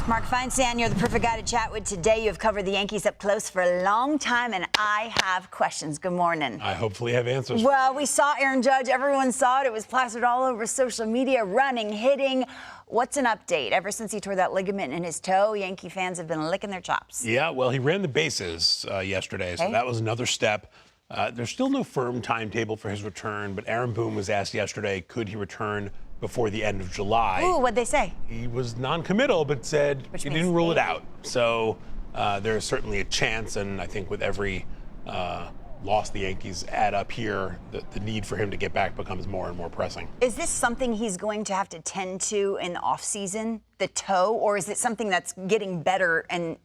Mark Feinsand, you're the perfect guy to chat with today. You've covered the Yankees up close for a long time, and I have questions. Good morning. I hopefully have answers. Well, we saw Aaron Judge. Everyone saw it. It was plastered all over social media, running, hitting. What's an update? Ever since he tore that ligament in his toe, Yankee fans have been licking their chops. Yeah, well, he ran the bases yesterday, so that was another step. There's still no firm timetable for his return, but Aaron Boone was asked yesterday, could he return before the end of July? Ooh, what'd they say? He was non-committal, but said he didn't rule it out. So there's certainly a chance, and I think with every loss the Yankees add up here, the need for him to get back becomes more and more pressing. Is this something he's going to have to tend to in the offseason, the toe, or is it something that's getting better and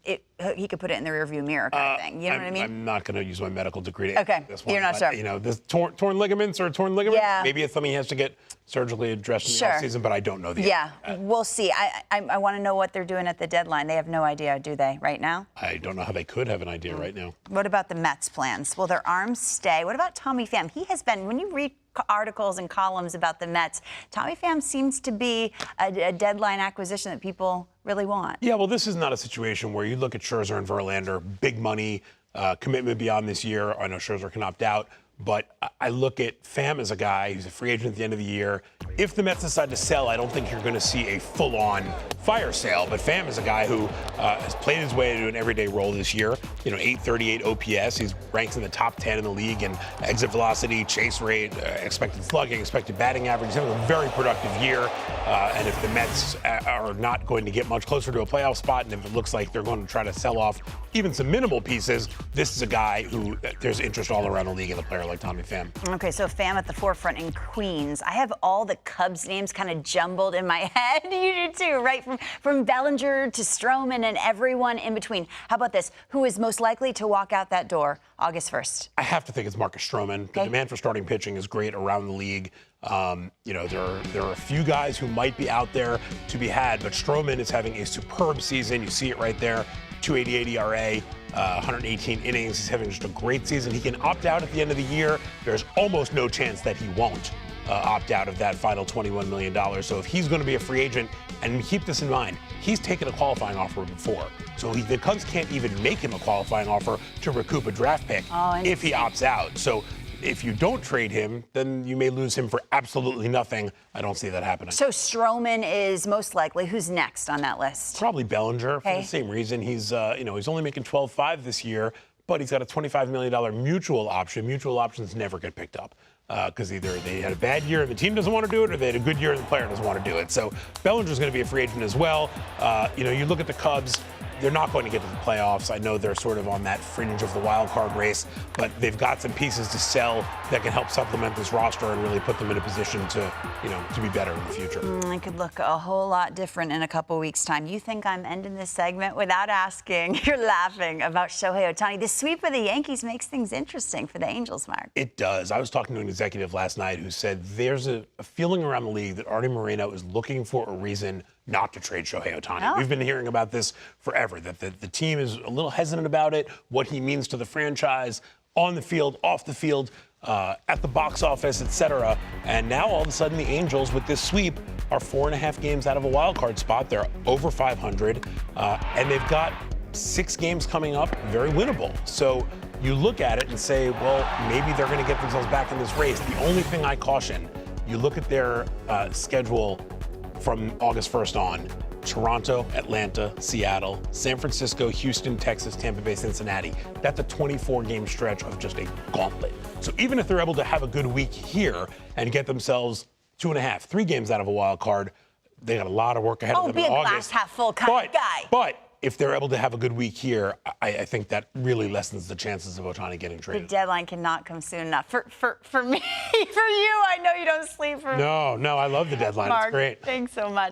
he could put it in the rearview mirror kind of thing? You know what I mean? I'm not going to use my medical degree to okay, this one. You're not sure. You know, this torn ligaments or torn ligaments, yeah. Maybe it's something he has to get surgically addressed in the offseason, but I don't know the answer. We'll see. I want to know what they're doing at the deadline. They have no idea, do they, right now? I don't know how they could have an idea right now. What about the Mets' plans? Will their arms stay? What about Tommy Pham? He has been, when you read articles and columns about the Mets, Tommy Pham seems to be a deadline acquisition that people really want. Yeah, well, this is not a situation where you look at Scherzer and Verlander, big money, commitment beyond this year. I know Scherzer can opt out, but I look at Pham as a guy who's a free agent at the end of the year. If the Mets decide to sell, I don't think you're going to see a full-on fire sale. But Pham is a guy who has played his way into an everyday role this year. You know, 838 OPS. He's ranks in the top 10 in the league in exit velocity, chase rate, expected slugging, expected batting average. He's having a very productive year. And if the Mets are not going to get much closer to a playoff spot, and if it looks like they're going to try to sell off even some minimal pieces, this is a guy who there's interest all around the league in a player like Tommy Pham. Okay, so Pham at the forefront in Queens. I have all the Cubs names kind of jumbled in my head. You do too, right? From Bellinger to Stroman and everyone in between. How about this? Who is most likely to walk out that door August 1st? I have to think it's Marcus Stroman. Okay. The demand for starting pitching is great around the league. You know, there are a few guys who might be out there to be had, but Stroman is having a superb season. You see it right there. 2.88 ERA, 118 innings. He's having just a great season. He can opt out at the end of the year. There's almost no chance that he won't opt out of that final $21 million. So if he's going to be a free agent, and keep this in mind, he's taken a qualifying offer before. So the Cubs can't even make him a qualifying offer to recoup a draft pick if he opts out. So if you don't trade him, then you may lose him for absolutely nothing. I don't see that happening. So Stroman is most likely. Who's next on that list? Probably Bellinger for the same reason. He's he's only making $12.5 this year, but he's got a $25 million mutual option. Mutual options never get picked up because either they had a bad year and the team doesn't want to do it, or they had a good year and the player doesn't want to do it. So Bellinger's going to be a free agent as well. You look at the Cubs. They're not going to get to the playoffs. I know they're sort of on that fringe of the wild card race, but they've got some pieces to sell that can help supplement this roster and really put them in a position to be better in the future. It could look a whole lot different in a couple weeks' time. You think I'm ending this segment without asking? You're laughing about Shohei Otani. The sweep of the Yankees makes things interesting for the Angels, Mark. It does. I was talking to an executive last night who said there's a feeling around the league that Artie Moreno is looking for a reason not to trade Shohei Otani. We've been hearing about this forever, that the team is a little hesitant about it, what he means to the franchise, on the field, off the field, at the box office, etc. And now all of a sudden the Angels, with this sweep, are 4.5 games out of a wild card spot. They're over 500, and they've got 6 games coming up, very winnable. So you look at it and say, well, maybe they're going to get themselves back in this race. The only thing I caution, you look at their schedule from August 1st on: Toronto, Atlanta, Seattle, San Francisco, Houston, Texas, Tampa Bay, Cincinnati. That's a 24-game stretch of just a gauntlet. So even if they're able to have a good week here and get themselves 2.5, 3 games out of a wild card, they got a lot of work ahead of them in August. Be a glass half full kind of guy. But if they're able to have a good week here, I think that really lessens the chances of Otani getting traded. The deadline cannot come soon enough. For me, for you, I know you don't sleep. No, I love the deadline. Mark, it's great. Thanks so much.